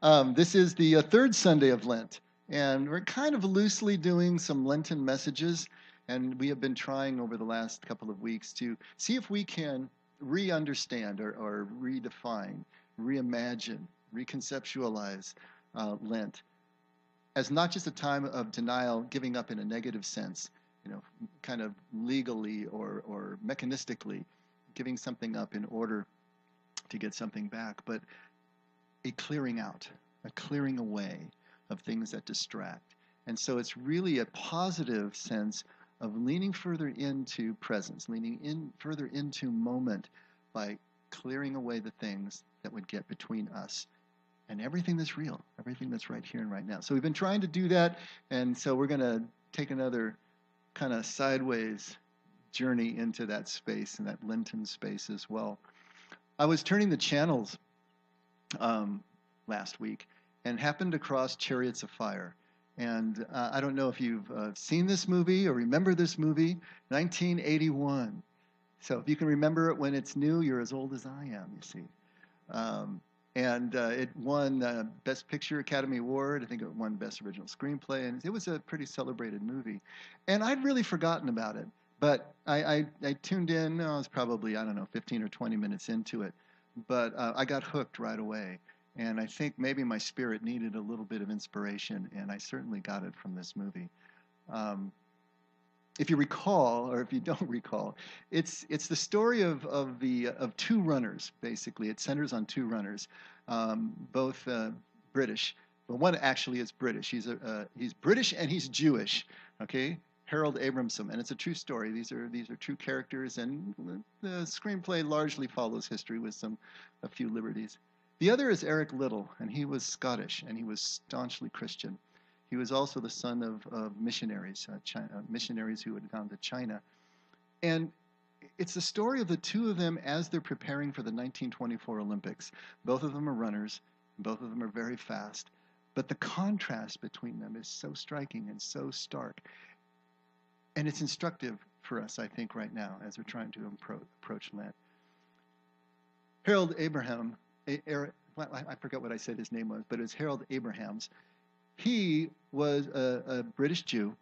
This is the third Sunday of Lent, and we're kind of loosely doing some Lenten messages, and we have been trying over the last couple of weeks to see if we can re-understand or redefine, reimagine, reconceptualize Lent as not just a time of denial, giving up in a negative sense, kind of legally or mechanistically, giving something up in order to get something back, but a clearing out, a clearing away of things that distract. And so it's really a positive sense of leaning further into presence, leaning in further into moment by clearing away the things that would get between us and everything that's real, everything that's right here and right now. So we've been trying to do that, and so we're going to take another kind of sideways journey into that space and that Lenten space as well. I was turning the channels last week and happened across Chariots of Fire. And I don't know if you've seen this movie or remember this movie, 1981. So if you can remember it when it's new, you're as old as I am, you see. And it won Best Picture Academy Award. I think it won Best Original Screenplay. And it was a pretty celebrated movie. And I'd really forgotten about it. But I tuned in, I was probably, 15 or 20 minutes into it. But I got hooked right away. And I think maybe my spirit needed a little bit of inspiration, and I certainly got it from this movie. If you recall, or if you don't recall, it's the story of two runners, basically. It centers on two runners, both British. But one actually is British. He's British and he's Jewish, okay? Harold Abramson, and it's a true story. These are true characters, and the screenplay largely follows history with a few liberties. The other is Eric Liddell, and he was Scottish, and he was staunchly Christian. He was also the son of missionaries, missionaries who had gone to China. And it's the story of the two of them as they're preparing for the 1924 Olympics. Both of them are runners. Both of them are very fast. But the contrast between them is so striking and so stark. And it's instructive for us, I think, right now as we're trying to approach Lent. Harold Abraham, I forgot what I said his name was, but it was Harold Abrahams. He was a British Jew,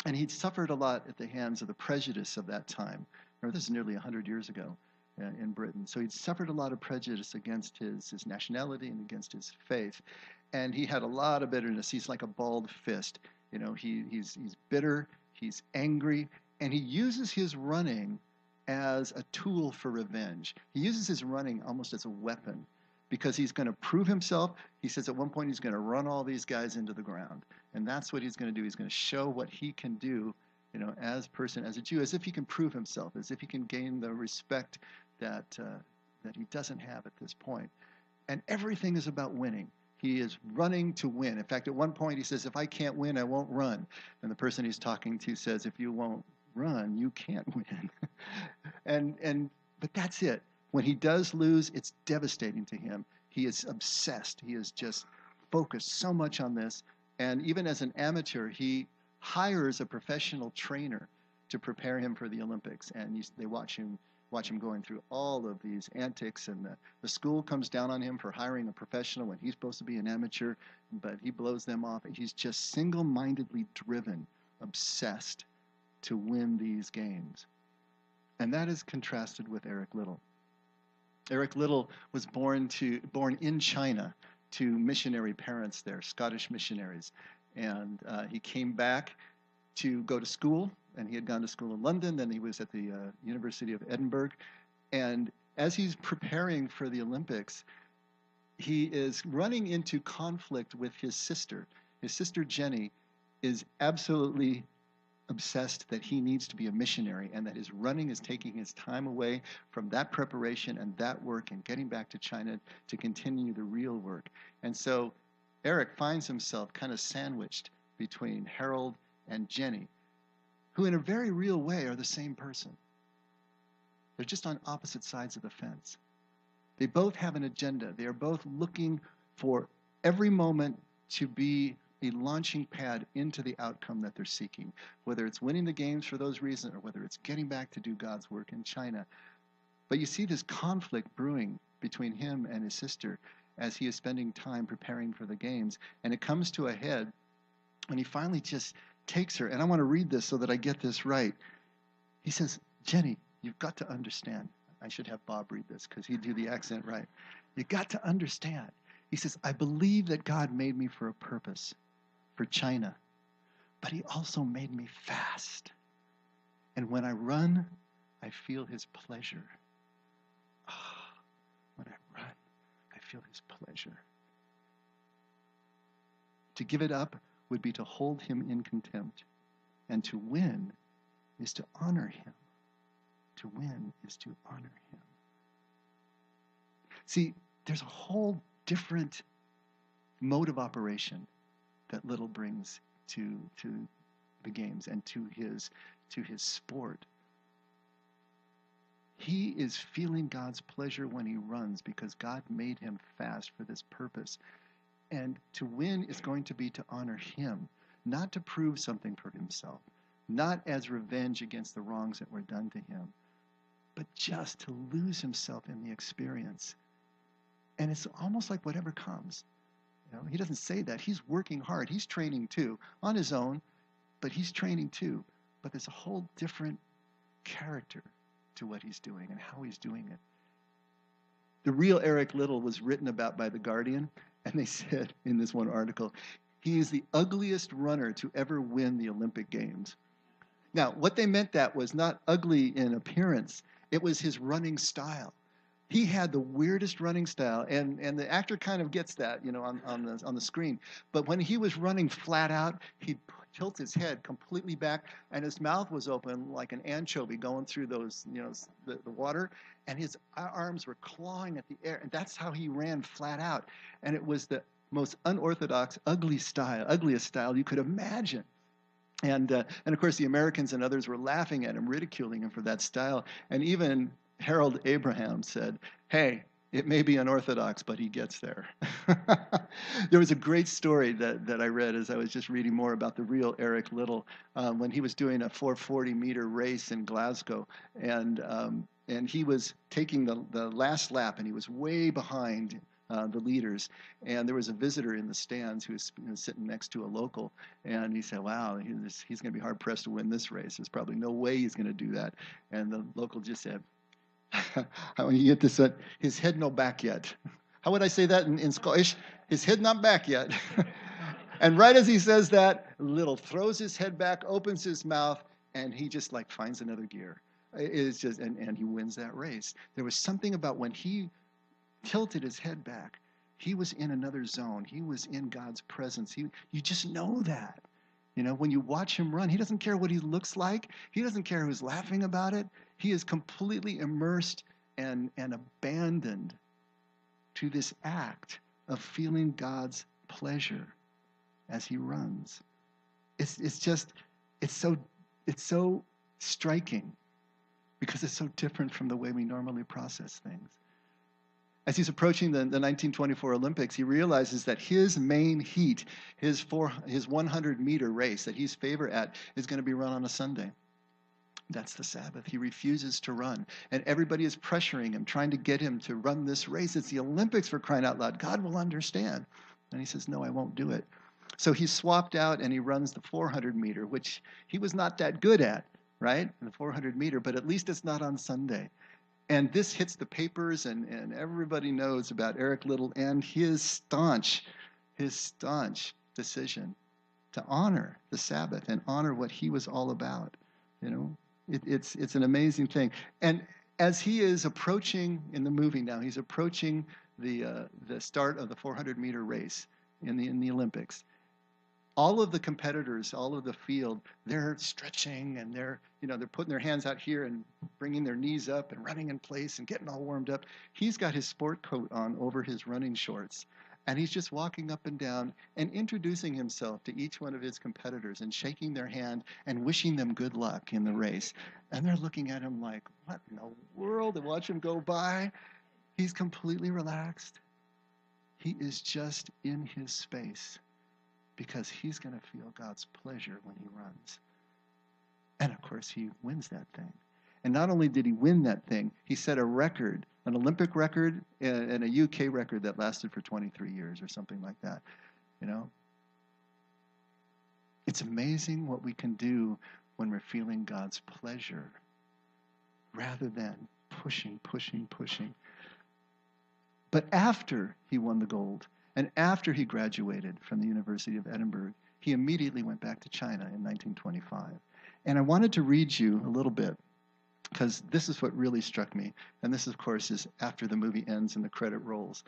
and he'd suffered a lot at the hands of the prejudice of that time. Remember, this is nearly 100 years ago in Britain. So he'd suffered a lot of prejudice against his nationality and against his faith. And he had a lot of bitterness. He's like a balled fist. He's bitter. He's angry, and he uses his running as a tool for revenge. He uses his running almost as a weapon because he's going to prove himself. He says at one point he's going to run all these guys into the ground, and that's what he's going to do. He's going to show what he can do, as a Jew, as if he can prove himself, as if he can gain the respect that he doesn't have at this point. And everything is about winning. He is running to win. In fact, at one point he says, if I can't win, I won't run. And the person he's talking to says, if you won't run, you can't win. But that's it. When he does lose, it's devastating to him. He is obsessed. He is just focused so much on this. And even as an amateur, he hires a professional trainer to prepare him for the Olympics. And they watch him going through all of these antics, and the school comes down on him for hiring a professional when he's supposed to be an amateur, but he blows them off, and he's just single-mindedly driven, obsessed to win these games. And that is contrasted with Eric Liddell. Eric Liddell was born in China to missionary parents there, Scottish missionaries, and he came back to go to school. And he had gone to school in London, then he was at the University of Edinburgh. And as he's preparing for the Olympics, he is running into conflict with his sister. His sister, Jenny, is absolutely obsessed that he needs to be a missionary and that his running is taking his time away from that preparation and that work and getting back to China to continue the real work. And so Eric finds himself kind of sandwiched between Harold and Jenny, who in a very real way are the same person. They're just on opposite sides of the fence. They both have an agenda. They are both looking for every moment to be a launching pad into the outcome that they're seeking, whether it's winning the games for those reasons or whether it's getting back to do God's work in China. But you see this conflict brewing between him and his sister, as he is spending time preparing for the games. And it comes to a head when he finally just takes her. And I want to read this so that I get this right. He says, Jenny, you've got to understand. I should have Bob read this because he'd do the accent right. You got to understand. He says, I believe that God made me for a purpose, for China, but he also made me fast. And when I run, I feel his pleasure. When I run, I feel his pleasure. To give it up would be to hold him in contempt. And to win is to honor him. To win is to honor him. See, there's a whole different mode of operation that Little brings to the games and to his sport. He is feeling God's pleasure when he runs because God made him fast for this purpose. And to win is going to be to honor him, not to prove something for himself, not as revenge against the wrongs that were done to him, but just to lose himself in the experience. And it's almost like whatever comes. You know, he doesn't say that. He's working hard. He's training too, on his own, but he's training too. But there's a whole different character to what he's doing and how he's doing it. The real Eric Liddell was written about by The Guardian, and they said in this one article, he is the ugliest runner to ever win the Olympic Games. Now, what they meant that was not ugly in appearance. It was his running style. He had the weirdest running style, and the actor kind of gets that, you know, on the screen. But when he was running flat out, he'd tilt his head completely back, and his mouth was open like an anchovy going through those, you know, the water, and his arms were clawing at the air, and that's how he ran flat out. And it was the most unorthodox, ugliest style you could imagine. And of course, the Americans and others were laughing at him, ridiculing him for that style. And even Harold Abraham said, hey, it may be unorthodox, but he gets there. There was a great story that I read as I was just reading more about the real Eric Liddell when he was doing a 440-meter race in Glasgow. And he was taking the last lap, and he was way behind the leaders. And there was a visitor in the stands who was, you know, sitting next to a local. And he said, wow, he's going to be hard-pressed to win this race. There's probably no way he's going to do that. And the local just said, when you get this, his head no back yet. How would I say that in Scottish? His head not back yet. And right as he says that, Little throws his head back, opens his mouth, and he just like finds another gear. It's just, and he wins that race. There was something about when he tilted his head back, he was in another zone. He was in God's presence. You just know that. You know, when you watch him run, he doesn't care what he looks like. He doesn't care who's laughing about it. He is completely immersed and abandoned to this act of feeling God's pleasure as he runs. It's so striking because it's so different from the way we normally process things. As he's approaching the 1924 Olympics, he realizes that his main heat, his 100-meter race that he's favorite at, is going to be run on a Sunday. That's the Sabbath. He refuses to run. And everybody is pressuring him, trying to get him to run this race. It's the Olympics, for crying out loud. God will understand. And he says, no, I won't do it. So he's swapped out and he runs the 400-meter, which he was not that good at, right? The 400-meter, but at least it's not on Sunday. And this hits the papers, and everybody knows about Eric Liddell and his staunch decision to honor the Sabbath and honor what he was all about. You know, it's an amazing thing. And as he is approaching in the movie now, he's approaching the start of the 400-meter race in the Olympics. All of the competitors, all of the field, they're stretching and they're putting their hands out here and bringing their knees up and running in place and getting all warmed up. He's got his sport coat on over his running shorts, and he's just walking up and down and introducing himself to each one of his competitors and shaking their hand and wishing them good luck in the race. And they're looking at him like, what in the world? And watch him go by. He's completely relaxed. He is just in his space, because he's going to feel God's pleasure when he runs. And of course, he wins that thing. And not only did he win that thing, he set a record an Olympic record and a UK record that lasted for 23 years or something like that. You know, it's amazing what we can do when we're feeling God's pleasure rather than pushing, pushing, pushing. But after he won the gold and after he graduated from the University of Edinburgh, he immediately went back to China in 1925. And I wanted to read you a little bit because this is what really struck me. And this, of course, is after the movie ends and the credit rolls.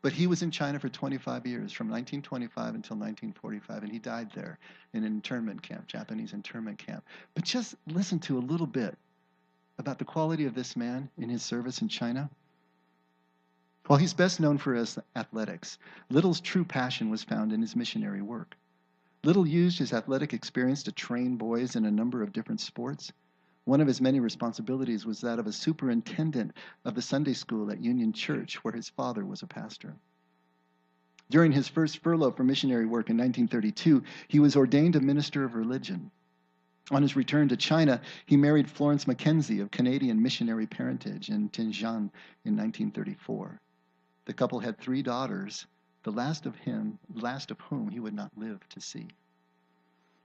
But he was in China for 25 years, from 1925 until 1945, and he died there in an internment camp, Japanese internment camp. But just listen to a little bit about the quality of this man in his service in China. While he's best known for his athletics, Little's true passion was found in his missionary work. Little used his athletic experience to train boys in a number of different sports. One of his many responsibilities was that of a superintendent of the Sunday school at Union Church, where his father was a pastor. During his first furlough for missionary work in 1932, he was ordained a minister of religion. On his return to China, he married Florence Mackenzie of Canadian missionary parentage in Tianjin in 1934. The couple had 3 daughters, the last of whom he would not live to see.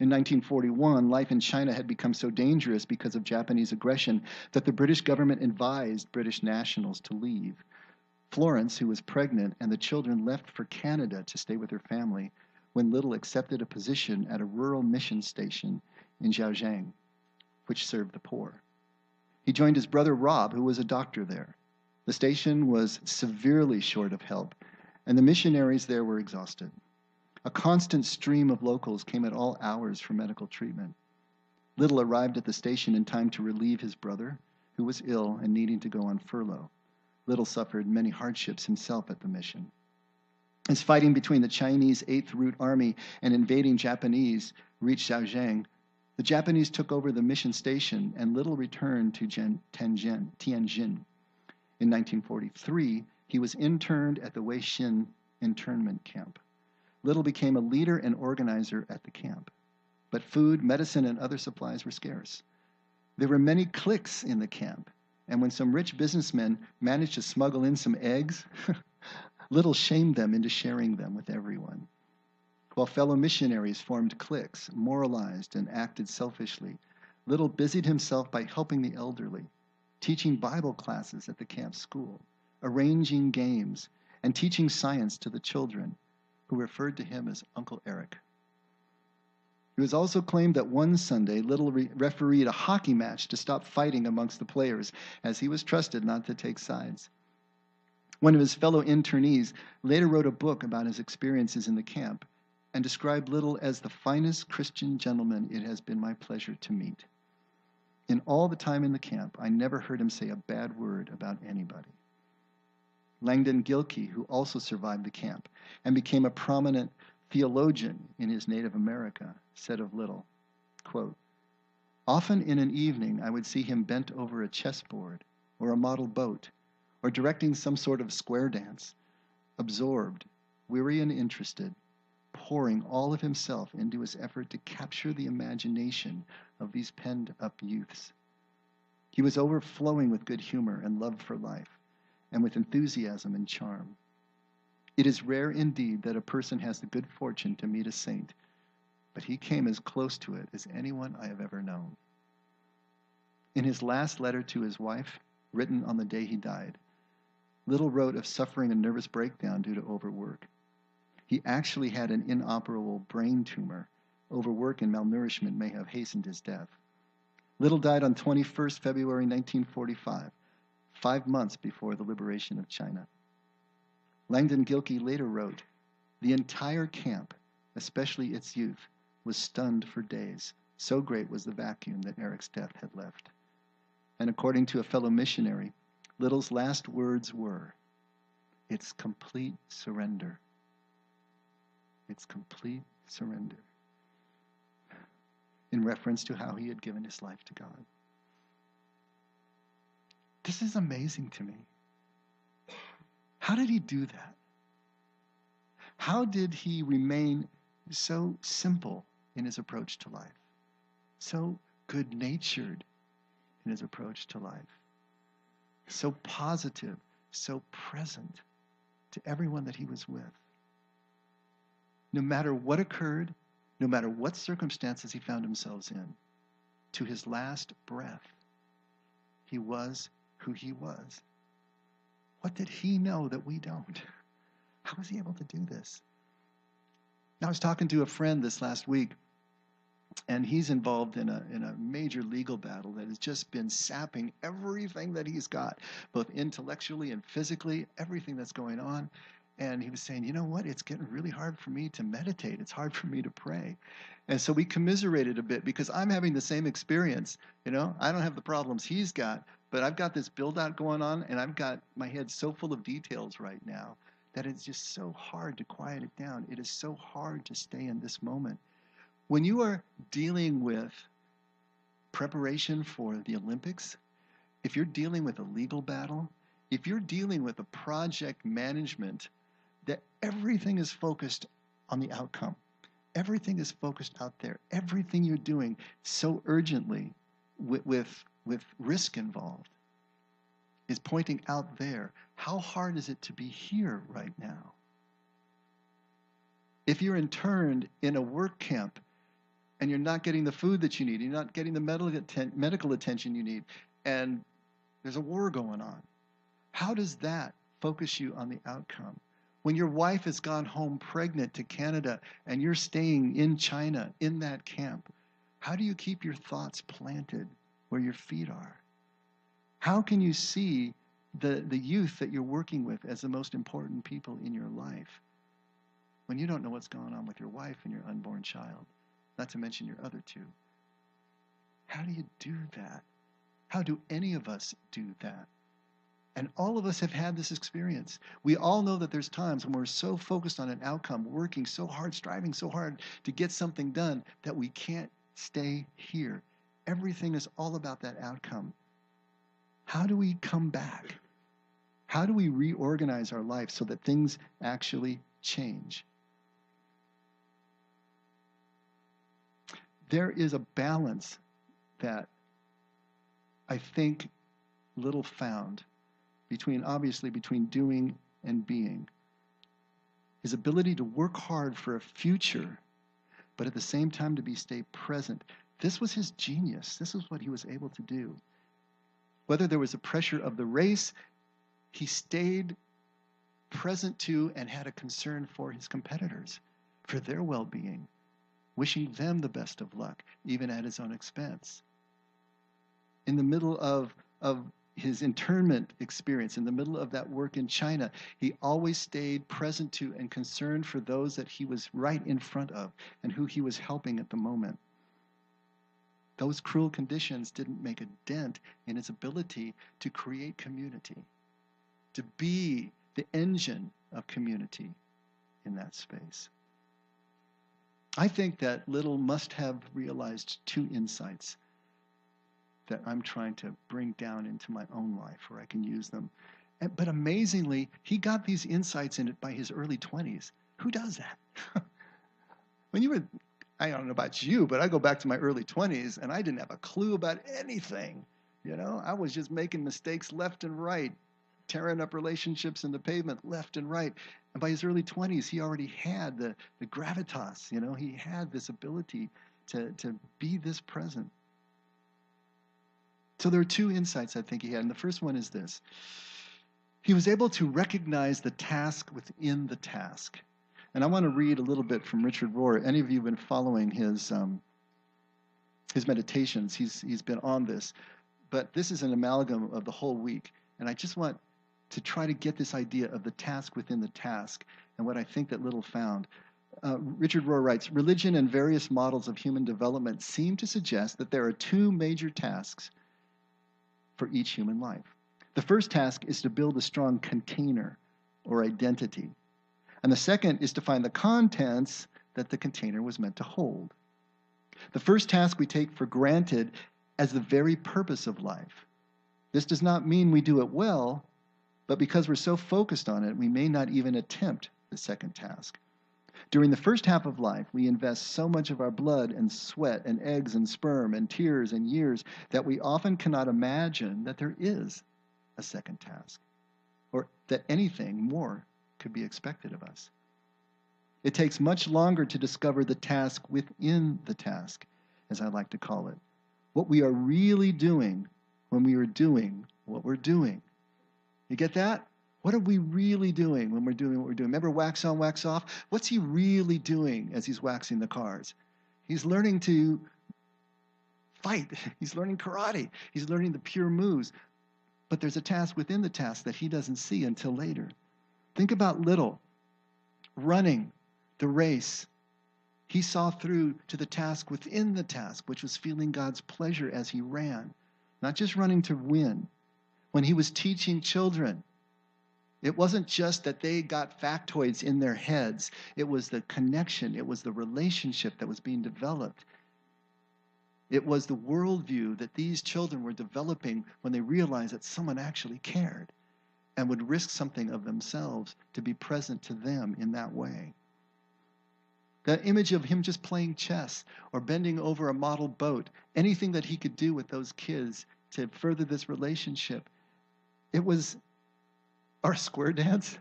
In 1941, life in China had become so dangerous because of Japanese aggression that the British government advised British nationals to leave. Florence, who was pregnant, and the children left for Canada to stay with her family when Little accepted a position at a rural mission station in Zhejiang, which served the poor. He joined his brother Rob, who was a doctor there. The station was severely short of help, and the missionaries there were exhausted. A constant stream of locals came at all hours for medical treatment. Little arrived at the station in time to relieve his brother, who was ill and needing to go on furlough. Little suffered many hardships himself at the mission. As fighting between the Chinese 8th Route Army and invading Japanese reached Zhejiang, the Japanese took over the mission station and Little returned to Tianjin. In 1943, he was interned at the Weixin internment camp. Little became a leader and organizer at the camp. But food, medicine, and other supplies were scarce. There were many cliques in the camp, and when some rich businessmen managed to smuggle in some eggs, Little shamed them into sharing them with everyone. While fellow missionaries formed cliques, moralized, and acted selfishly, Little busied himself by helping the elderly, teaching Bible classes at the camp school, arranging games, and teaching science to the children, who referred to him as Uncle Eric. It was also claimed that one Sunday, Little refereed a hockey match to stop fighting amongst the players, as he was trusted not to take sides. One of his fellow internees later wrote a book about his experiences in the camp and described Little as the finest Christian gentleman it has been my pleasure to meet. In all the time in the camp, I never heard him say a bad word about anybody. Langdon Gilkey, who also survived the camp and became a prominent theologian in his native America, said of Little, quote, "Often in an evening I would see him bent over a chessboard or a model boat or directing some sort of square dance, absorbed, weary and interested, pouring all of himself into his effort to capture the imagination of these penned-up youths. He was overflowing with good humor and love for life, and with enthusiasm and charm. It is rare indeed that a person has the good fortune to meet a saint, but he came as close to it as anyone I have ever known." In his last letter to his wife, written on the day he died, Little wrote of suffering a nervous breakdown due to overwork. He actually had an inoperable brain tumor. Overwork and malnourishment may have hastened his death. Little died on 21st February 1945, 5 months before the liberation of China. Langdon Gilkey later wrote, "The entire camp, especially its youth, was stunned for days. So great was the vacuum that Eric's death had left." And according to a fellow missionary, Little's last words were, "It's complete surrender. It's complete surrender," in reference to how he had given his life to God. This is amazing to me. How did he do that? How did he remain so simple in his approach to life? So good-natured in his approach to life? so positive, so present to everyone that he was with. No matter what occurred, no matter what circumstances he found himself in, to his last breath, he was who he was. What did he know that we don't? How was he able to do this? I was talking to a friend this last week, and he's involved in a major legal battle that has just been sapping everything that he's got, both intellectually and physically, everything that's going on. And he was saying, you know what? It's getting really hard for me to meditate. It's hard for me to pray. And so we commiserated a bit because I'm having the same experience. I don't have the problems he's got, but I've got this build out going on, and I've got my head so full of details right now that it's just so hard to quiet it down. It is so hard to stay in this moment. When you are dealing with preparation for the Olympics, if you're dealing with a legal battle, if you're dealing with a project management, that everything is focused on the outcome. Everything is focused out there. Everything you're doing so urgently with risk involved is pointing out there. How hard is it to be here right now? If you're interned in a work camp and you're not getting the food that you need, you're not getting the medical attention you need, and there's a war going on, how does that focus you on the outcome? When your wife has gone home pregnant to Canada and you're staying in China in that camp, how do you keep your thoughts planted where your feet are? How can you see the youth that you're working with as the most important people in your life when you don't know what's going on with your wife and your unborn child, not to mention your other two? How do you do that? How do any of us do that? And all of us have had this experience. We all know that there's times when we're so focused on an outcome, working so hard, striving so hard to get something done, that we can't stay here. Everything is all about that outcome. How do we come back? How do we reorganize our life so that things actually change? There is a balance that I think little found between doing and being. His ability to work hard for a future, but at the same time to stay present. This was his genius. This is what he was able to do. Whether there was a pressure of the race, he stayed present to and had a concern for his competitors, for their well-being, wishing them the best of luck, even at his own expense. In the middle of his internment experience, in the middle of that work in China, he always stayed present to and concerned for those that he was right in front of and who he was helping at the moment. Those cruel conditions didn't make a dent in his ability to create community, to be the engine of community in that space. I think that Little must have realized two insights that I'm trying to bring down into my own life where I can use them. But amazingly, he got these insights in it by his early 20s. Who does that? I don't know about you, but I go back to my early 20s and I didn't have a clue about anything. I was just making mistakes left and right, tearing up relationships in the pavement left and right. And by his early 20s, he already had the gravitas. He had this ability to be this present. So there are two insights I think he had. And the first one is this. He was able to recognize the task within the task. And I want to read a little bit from Richard Rohr. Any of you have been following his meditations? He's been on this. But this is an amalgam of the whole week. And I just want to try to get this idea of the task within the task and what I think that Little found. Richard Rohr writes, religion and various models of human development seem to suggest that there are two major tasks for each human life. The first task is to build a strong container or identity. And the second is to find the contents that the container was meant to hold. The first task we take for granted as the very purpose of life. This does not mean we do it well, but because we're so focused on it, we may not even attempt the second task. During the first half of life, we invest so much of our blood and sweat and eggs and sperm and tears and years that we often cannot imagine that there is a second task, or that anything more could be expected of us. It takes much longer to discover the task within the task, as I like to call it. What we are really doing when we are doing what we're doing. You get that? What are we really doing when we're doing what we're doing? Remember wax on, wax off? What's he really doing as he's waxing the cars? He's learning to fight. He's learning karate. He's learning the pure moves. But there's a task within the task that he doesn't see until later. Think about Little running the race. He saw through to the task within the task, which was feeling God's pleasure as he ran, not just running to win. When he was teaching children, it wasn't just that they got factoids in their heads. It was the connection. It was the relationship that was being developed. It was the worldview that these children were developing when they realized that someone actually cared and would risk something of themselves to be present to them in that way. That image of him just playing chess or bending over a model boat, anything that he could do with those kids to further this relationship. It was our square dance.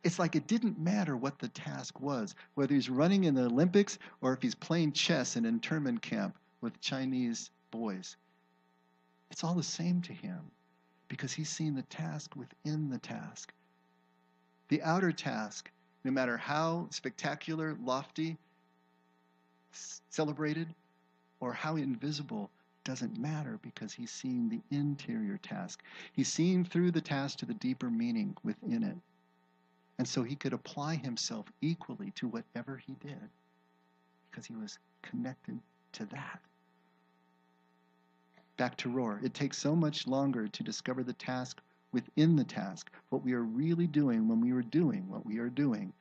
It's like it didn't matter what the task was, whether he's running in the Olympics or if he's playing chess in internment camp with Chinese boys. It's all the same to him because he's seen the task within the task. The outer task, no matter how spectacular, lofty, celebrated, or how invisible, doesn't matter because he's seeing the interior task. He's seeing through the task to the deeper meaning within it. And so he could apply himself equally to whatever he did because he was connected to that. Back to Rohr. It takes so much longer to discover the task within the task, what we are really doing when we are doing what we are doing.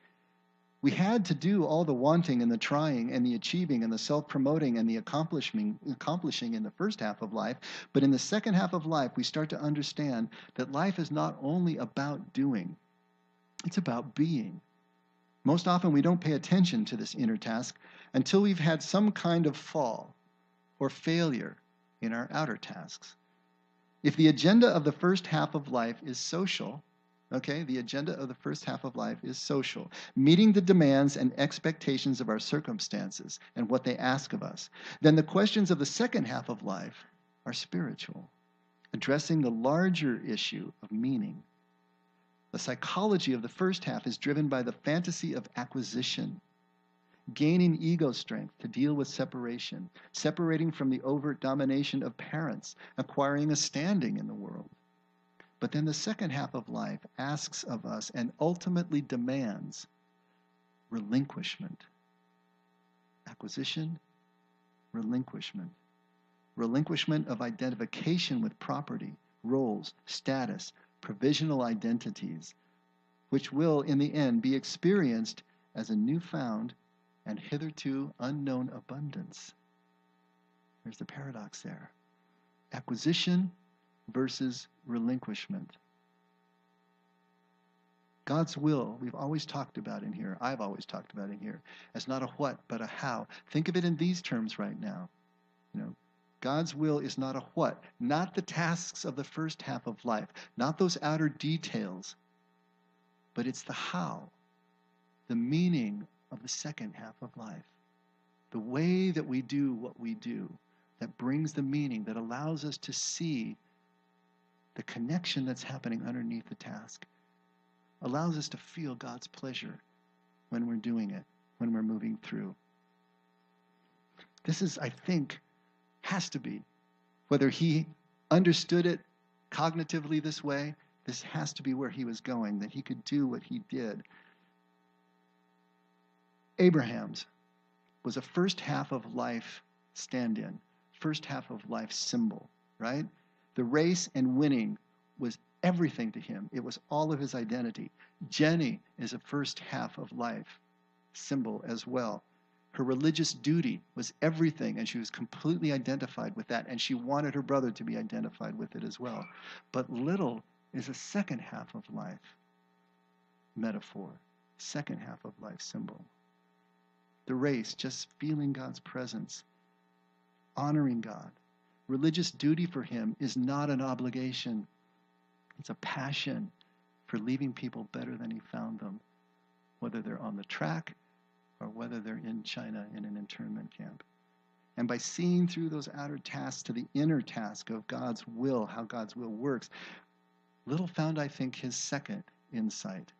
We had to do all the wanting and the trying and the achieving and the self-promoting and the accomplishing in the first half of life. But in the second half of life, we start to understand that life is not only about doing, it's about being. Most often we don't pay attention to this inner task until we've had some kind of fall or failure in our outer tasks. If the agenda of the first half of life is social, the agenda of the first half of life is social, meeting the demands and expectations of our circumstances and what they ask of us, then the questions of the second half of life are spiritual, addressing the larger issue of meaning. The psychology of the first half is driven by the fantasy of acquisition, gaining ego strength to deal with separation, separating from the overt domination of parents, acquiring a standing in the world. But then the second half of life asks of us and ultimately demands relinquishment. Acquisition, relinquishment. Relinquishment of identification with property, roles, status, provisional identities, which will in the end be experienced as a newfound and hitherto unknown abundance. There's the paradox there. Acquisition versus relinquishment. God's will, we've always talked about in here, I've always talked about in here, as not a what, but a how. Think of it in these terms right now. God's will is not a what, not the tasks of the first half of life, not those outer details, but it's the how, the meaning of the second half of life. The way that we do what we do, that brings the meaning, that allows us to see the connection that's happening underneath the task, allows us to feel God's pleasure when we're doing it, when we're moving through. This is, I think, has to be, whether he understood it cognitively this way, this has to be where he was going, that he could do what he did. Abraham's was a first half of life stand-in, first half of life symbol, right? The race and winning was everything to him. It was all of his identity. Jenny is a first half of life symbol as well. Her religious duty was everything, and she was completely identified with that, and she wanted her brother to be identified with it as well. But Little is a second half of life metaphor, second half of life symbol. The race, just feeling God's presence, honoring God. Religious duty for him is not an obligation. It's a passion for leaving people better than he found them, whether they're on the track or whether they're in China in an internment camp. And by seeing through those outer tasks to the inner task of God's will, how God's will works, Little found, I think, his second insight.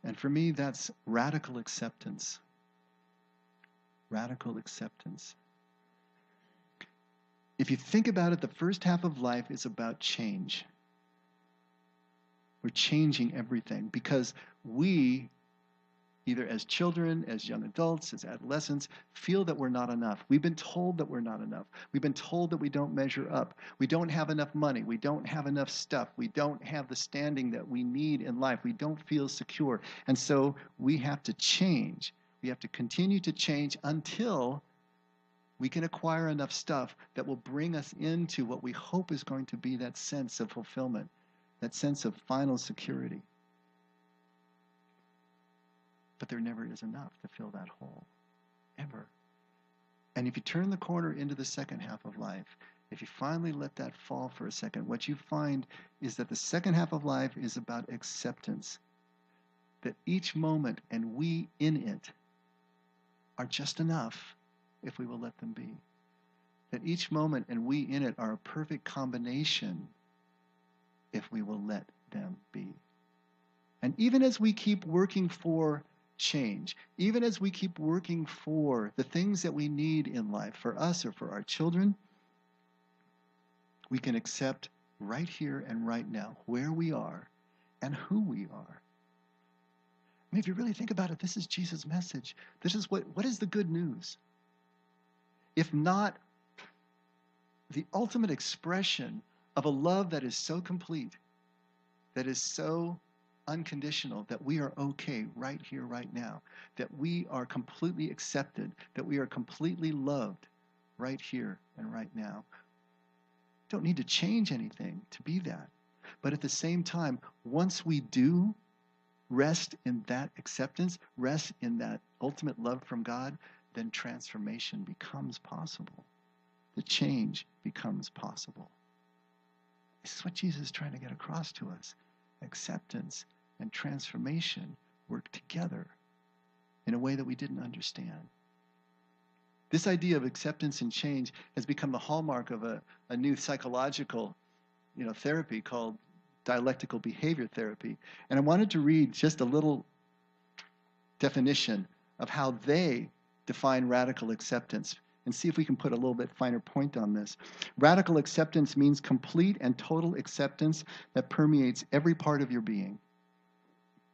And for me, that's radical acceptance. Radical acceptance. If you think about it, the first half of life is about change. We're changing everything because we, either as children, as young adults, as adolescents, feel that we're not enough. We've been told that we're not enough. We've been told that we don't measure up. We don't have enough money. We don't have enough stuff. We don't have the standing that we need in life. We don't feel secure. And so we have to change. We have to continue to change until we can acquire enough stuff that will bring us into what we hope is going to be that sense of fulfillment, that sense of final security. But there never is enough to fill that hole, ever. And if you turn the corner into the second half of life, if you finally let that fall for a second, what you find is that the second half of life is about acceptance. That each moment and we in it are just enough if we will let them be. That each moment and we in it are a perfect combination if we will let them be. And even as we keep working for change, even as we keep working for the things that we need in life, for us or for our children, we can accept right here and right now where we are and who we are. I mean, if you really think about it, this is Jesus' message. This is what is the good news? If not the ultimate expression of a love that is so complete, that is so unconditional, that we are okay right here, right now, that we are completely accepted, that we are completely loved right here and right now. Don't need to change anything to be that. But at the same time, once we do rest in that acceptance, rest in that ultimate love from God, then transformation becomes possible. The change becomes possible. This is what Jesus is trying to get across to us. Acceptance and transformation work together in a way that we didn't understand. This idea of acceptance and change has become the hallmark of a new psychological therapy called dialectical behavior therapy. And I wanted to read just a little definition of how they define radical acceptance and see if we can put a little bit finer point on this. Radical acceptance means complete and total acceptance that permeates every part of your being.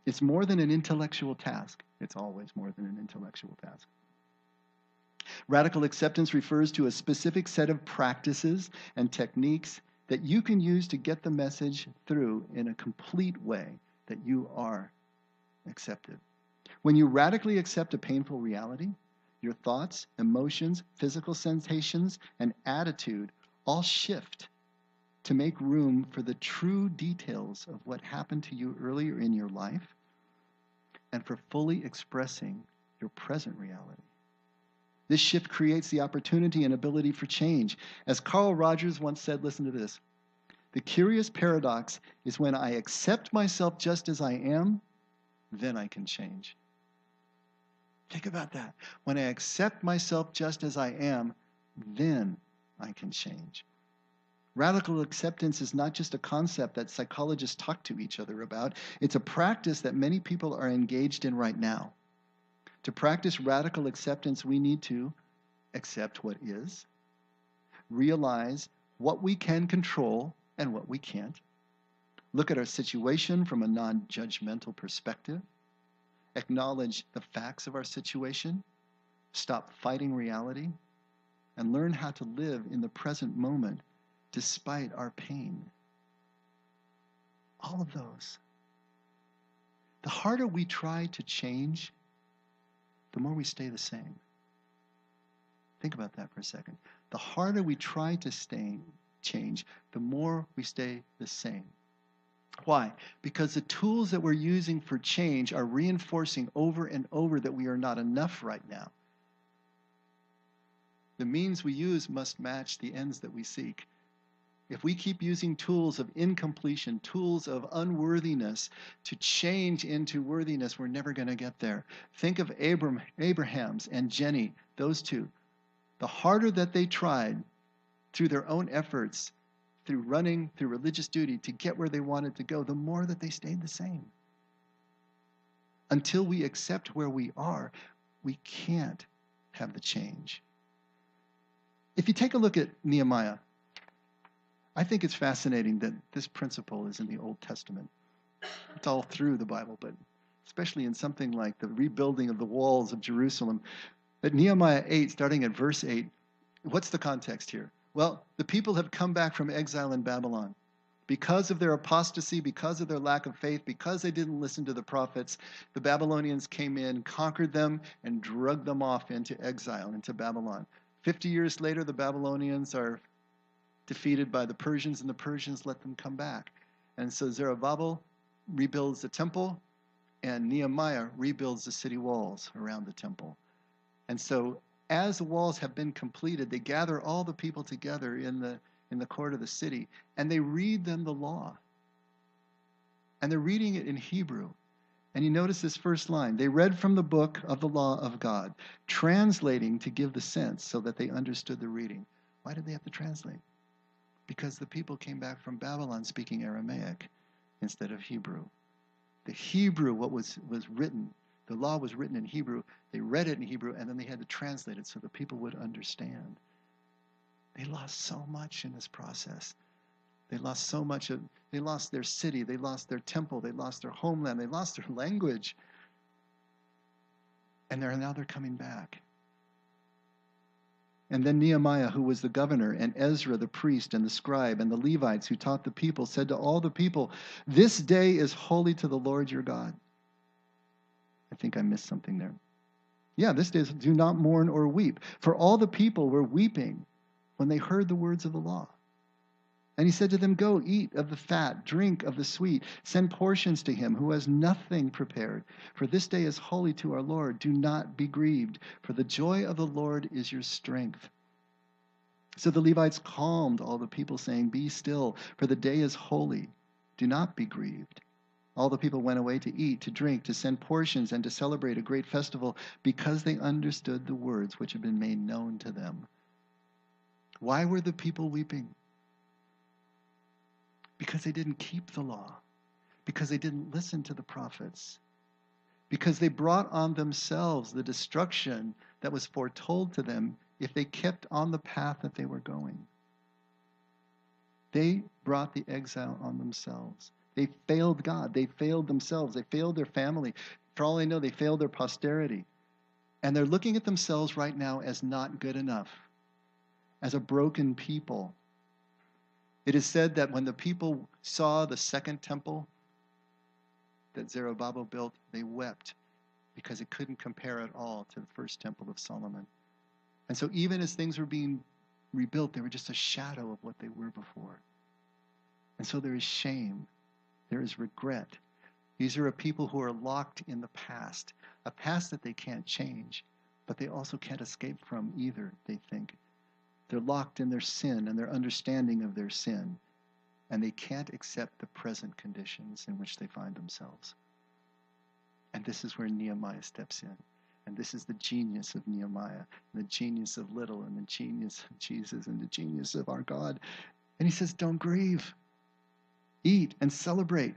It's more than an intellectual task. It's always more than an intellectual task. Radical acceptance refers to a specific set of practices and techniques that you can use to get the message through in a complete way that you are accepted. When you radically accept a painful reality, your thoughts, emotions, physical sensations, and attitude all shift to make room for the true details of what happened to you earlier in your life and for fully expressing your present reality. This shift creates the opportunity and ability for change. As Carl Rogers once said, listen to this, the curious paradox is when I accept myself just as I am, then I can change. Think about that. When I accept myself just as I am, then I can change. Radical acceptance is not just a concept that psychologists talk to each other about. It's a practice that many people are engaged in right now. To practice radical acceptance, we need to accept what is, realize what we can control and what we can't, look at our situation from a non-judgmental perspective, acknowledge the facts of our situation, stop fighting reality, and learn how to live in the present moment despite our pain. All of those. The harder we try to change, the more we stay the same. Think about that for a second. The harder we try to change, the more we stay the same. Why? Because the tools that we're using for change are reinforcing over and over that we are not enough right now. The means we use must match the ends that we seek. If we keep using tools of incompletion, tools of unworthiness to change into worthiness, we're never going to get there. Think of Abraham's and Jenny, those two. The harder that they tried through their own efforts, through running, through religious duty to get where they wanted to go, the more that they stayed the same. Until we accept where we are, we can't have the change. If you take a look at Nehemiah, I think it's fascinating that this principle is in the Old Testament. It's all through the Bible, but especially in something like the rebuilding of the walls of Jerusalem. But Nehemiah 8, starting at verse 8, what's the context here? Well, the people have come back from exile in Babylon. Because of their apostasy, because of their lack of faith, because they didn't listen to the prophets, the Babylonians came in, conquered them, and dragged them off into exile, into Babylon. 50 years later, the Babylonians are defeated by the Persians, and the Persians let them come back. And so Zerubbabel rebuilds the temple, and Nehemiah rebuilds the city walls around the temple. And so as the walls have been completed, they gather all the people together in the court of the city, and they read them the law. And they're reading it in Hebrew. And you notice this first line. They read from the book of the law of God, translating to give the sense so that they understood the reading. Why did they have to translate? Because the people came back from Babylon speaking Aramaic instead of Hebrew. The Hebrew, what was written, the law was written in Hebrew. They read it in Hebrew, and then they had to translate it so the people would understand. They lost so much in this process. They lost so much of, they lost their city, they lost their temple, they lost their homeland, they lost their language. And now they're coming back. And then Nehemiah, who was the governor, and Ezra, the priest, and the scribe, and the Levites who taught the people, said to all the people, "This day is holy to the Lord your God." I think I missed something there. Yeah, this day is, do not mourn or weep. For all the people were weeping when they heard the words of the law. And he said to them, "Go, eat of the fat, drink of the sweet. Send portions to him who has nothing prepared. For this day is holy to our Lord. Do not be grieved, for the joy of the Lord is your strength." So the Levites calmed all the people, saying, "Be still, for the day is holy. Do not be grieved." All the people went away to eat, to drink, to send portions, and to celebrate a great festival, because they understood the words which had been made known to them. Why were the people weeping? Because they didn't keep the law. Because they didn't listen to the prophets. Because they brought on themselves the destruction that was foretold to them if they kept on the path that they were going. They brought the exile on themselves. They failed God. They failed themselves. They failed their family. For all they know, they failed their posterity. And they're looking at themselves right now as not good enough, as a broken people. It is said that when the people saw the second temple that Zerubbabel built, they wept because it couldn't compare at all to the first temple of Solomon. And so even as things were being rebuilt, they were just a shadow of what they were before. And so there is shame. There is regret. These are a people who are locked in the past, a past that they can't change, but they also can't escape from either, they think. They're locked in their sin and their understanding of their sin, and they can't accept the present conditions in which they find themselves. And this is where Nehemiah steps in. And this is the genius of Nehemiah, the genius of little, and the genius of Jesus, and the genius of our God. And he says, don't grieve. Eat and celebrate.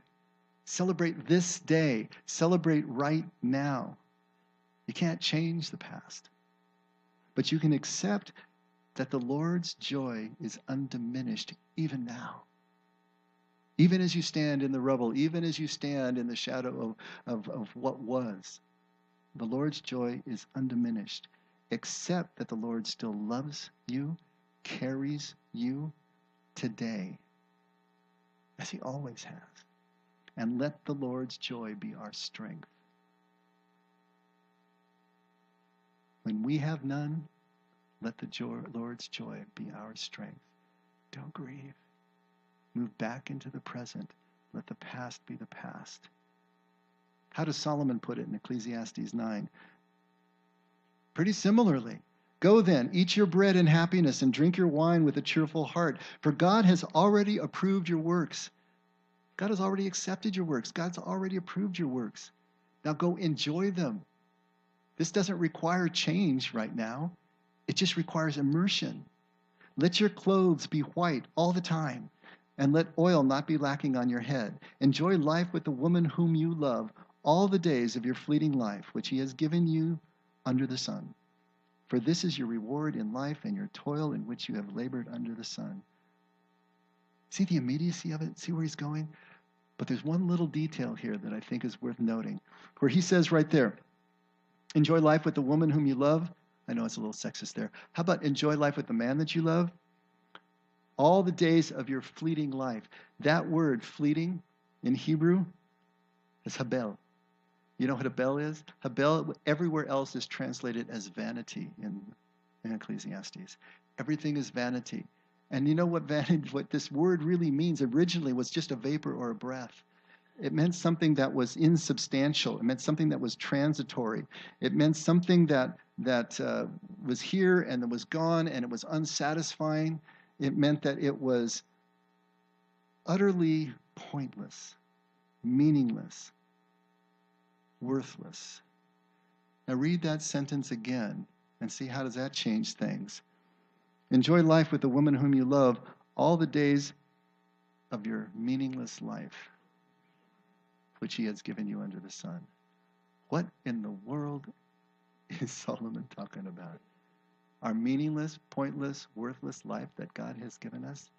Celebrate this day. Celebrate right now. You can't change the past, but you can accept that the Lord's joy is undiminished even now. Even as you stand in the rubble, even as you stand in the shadow of what was, the Lord's joy is undiminished. Accept that the Lord still loves you, carries you today, as he always has. And let the Lord's joy be our strength. When we have none, let the Lord's joy be our strength. Don't grieve. Move back into the present. Let the past be the past. How does Solomon put it in Ecclesiastes 9? Pretty similarly. Go then, eat your bread in happiness and drink your wine with a cheerful heart, for God has already approved your works. God has already accepted your works. God's already approved your works. Now go enjoy them. This doesn't require change right now. It just requires immersion. Let your clothes be white all the time, and let oil not be lacking on your head. Enjoy life with the woman whom you love all the days of your fleeting life, which he has given you under the sun. For this is your reward in life and your toil in which you have labored under the sun. See the immediacy of it? See where he's going? But there's one little detail here that I think is worth noting, where he says right there, enjoy life with the woman whom you love. I know it's a little sexist there. How about enjoy life with the man that you love? All the days of your fleeting life. That word, fleeting, in Hebrew, is habel. You know what habel is? Habel, everywhere else, is translated as vanity in Ecclesiastes. Everything is vanity. And you know what this word really means originally was just a vapor or a breath. It meant something that was insubstantial. It meant something that was transitory. It meant something that was here and that was gone and it was unsatisfying. It meant that it was utterly pointless, meaningless, worthless. Now read that sentence again and see how does that change things. Enjoy life with the woman whom you love all the days of your meaningless life, which he has given you under the sun. What in the world is Solomon talking about? Our meaningless, pointless, worthless life that God has given us?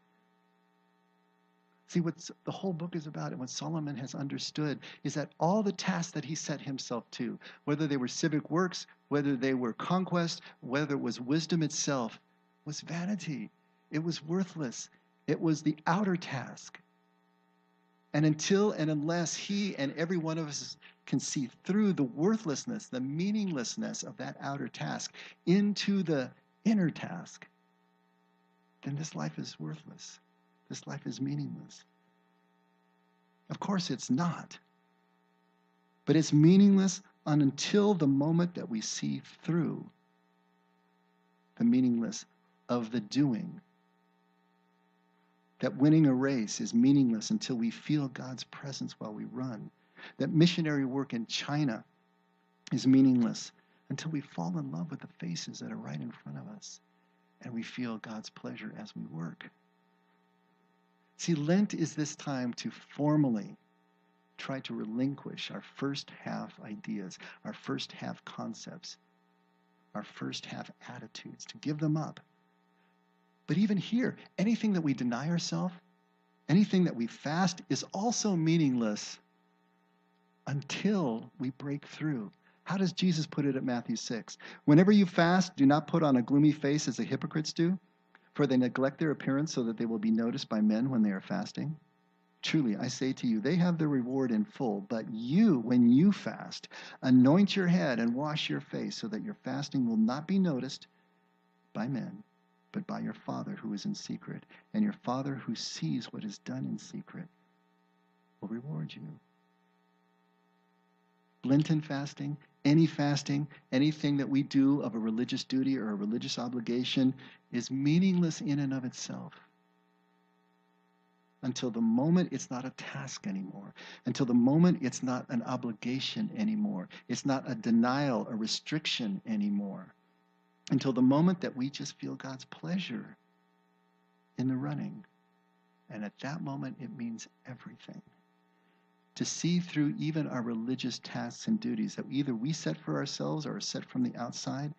See, what the whole book is about and what Solomon has understood is that all the tasks that he set himself to, whether they were civic works, whether they were conquest, whether it was wisdom itself, was vanity. It was worthless. It was the outer task. And until and unless he and every one of us can see through the worthlessness, the meaninglessness of that outer task into the inner task, then this life is worthless. This life is meaningless. Of course it's not. But it's meaningless until the moment that we see through the meaningless of the doing. That winning a race is meaningless until we feel God's presence while we run. That missionary work in China is meaningless until we fall in love with the faces that are right in front of us and we feel God's pleasure as we work. See, Lent is this time to formally try to relinquish our first half ideas, our first half concepts, our first half attitudes, to give them up. But even here, anything that we deny ourselves, anything that we fast is also meaningless until we break through. How does Jesus put it at Matthew 6? Whenever you fast, do not put on a gloomy face as the hypocrites do, for they neglect their appearance so that they will be noticed by men when they are fasting. Truly, I say to you, they have their reward in full. But you, when you fast, anoint your head and wash your face so that your fasting will not be noticed by men, but by your Father who is in secret. And your Father who sees what is done in secret will reward you. Lenten fasting, anything that we do of a religious duty or a religious obligation is meaningless in and of itself until the moment it's not a task anymore, until the moment it's not an obligation anymore, it's not a denial, a restriction anymore, until the moment that we just feel God's pleasure in the running. And at that moment, it means everything. To see through even our religious tasks and duties that either we set for ourselves or are set from the outside,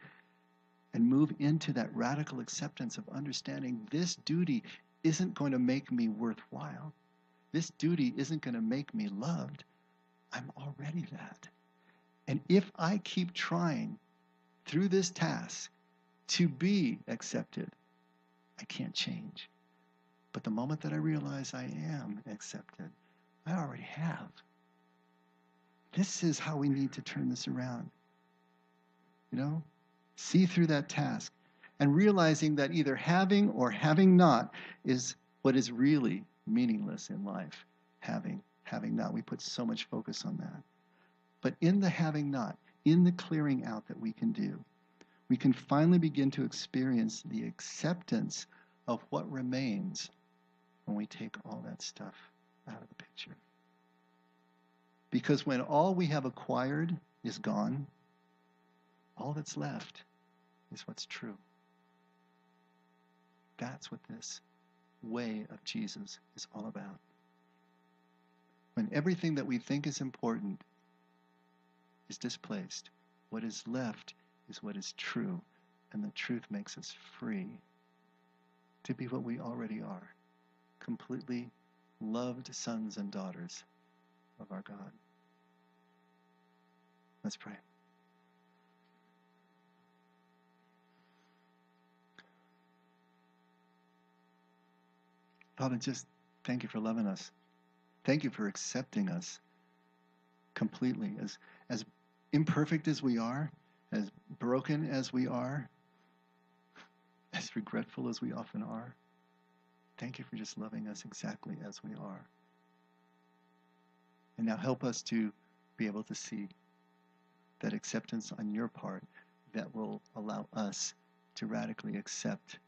and move into that radical acceptance of understanding this duty isn't going to make me worthwhile. This duty isn't going to make me loved. I'm already that. And if I keep trying through this task to be accepted, I can't change. But the moment that I realize I am accepted, I already have. This is how we need to turn this around. See through that task and realizing that either having or having not is what is really meaningless in life. Having not. We put so much focus on that. But in the having not, in the clearing out that we can do, we can finally begin to experience the acceptance of what remains when we take all that stuff out of the picture. Because when all we have acquired is gone, all that's left is what's true. That's what this way of Jesus is all about. When everything that we think is important is displaced, what is left is what is true, and the truth makes us free to be what we already are, completely loved sons and daughters of our God. Let's pray. Father, just thank you for loving us. Thank you for accepting us completely, as imperfect as we are, as broken as we are, as regretful as we often are. Thank you for just loving us exactly as we are. And now help us to be able to see that acceptance on your part that will allow us to radically accept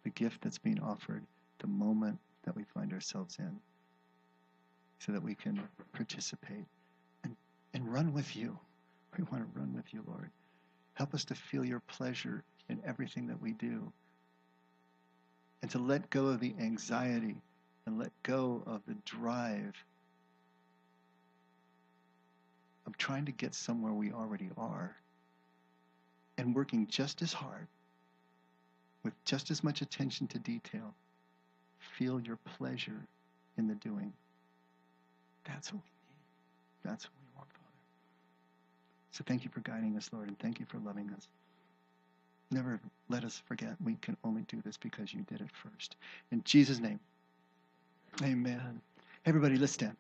the gift that's being offered, the moment that we find ourselves in, so that we can participate and run with you. We want to run with you, Lord. Help us to feel your pleasure in everything that we do, and to let go of the anxiety and let go of the drive of trying to get somewhere we already are, and working just as hard with just as much attention to detail. Feel your pleasure in the doing. That's what we need. That's what we want, Father. So thank you for guiding us, Lord, and thank you for loving us. Never let us forget we can only do this because you did it first. In Jesus' name, amen. Everybody, let's stand.